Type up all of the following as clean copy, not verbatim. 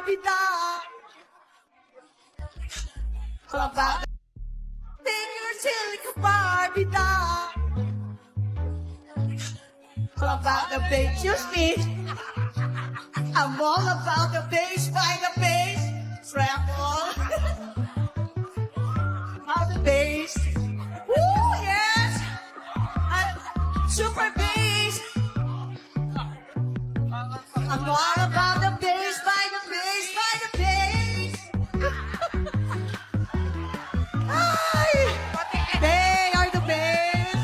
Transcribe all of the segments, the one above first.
Barbie doll. All about the fingers like a Barbie doll. All about the bass you speak. I'm all about the bass by the bass. Treble. All the bass. Woo, yes. Super bass. I'm all about the bass by the bass by the bass. Ay! They are the bass.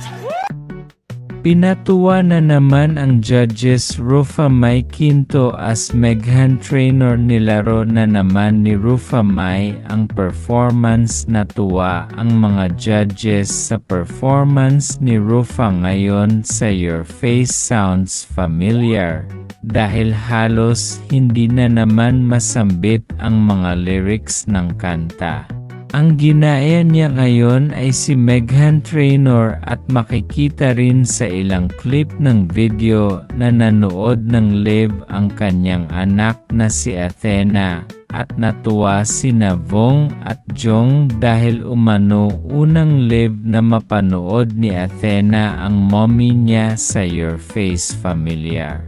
Pinatuwa na naman ang judges Rufa Mai Quinto as Meghan Trainor. Nilaro na naman ni Rufa Mai ang performance. Natuwa ang mga judges sa performance ni Rufa ngayon sa Your Face Sounds Familiar, dahil halos hindi na naman masambit ang mga lyrics ng kanta. Ang ginaya niya ngayon ay si Meghan Trainor at makikita rin sa ilang clip ng video na nanood ng live ang kanyang anak na si Athena, at natuwa sina Vong at Jong dahil umano unang live na mapanood ni Athena ang mommy niya sa Your Face Familiar.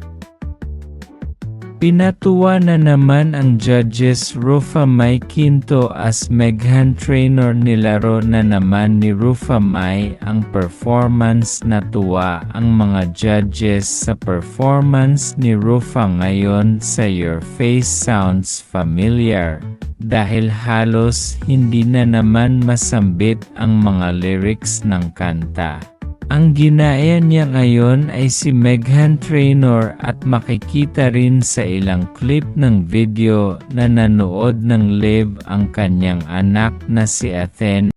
Pinatuwa na naman ang judges Rufa Mai Quinto as Meghan Trainor. Nilaro na naman ni Rufa Mai ang performance. Natuwa ang mga judges sa performance ni Rufa ngayon sa Your Face Sounds Familiar, dahil halos hindi na naman masambit ang mga lyrics ng kanta. Ang ginaya niya ngayon ay si Meghan Trainor at makikita rin sa ilang clip ng video na nanood ng live ang kanyang anak na si Athena.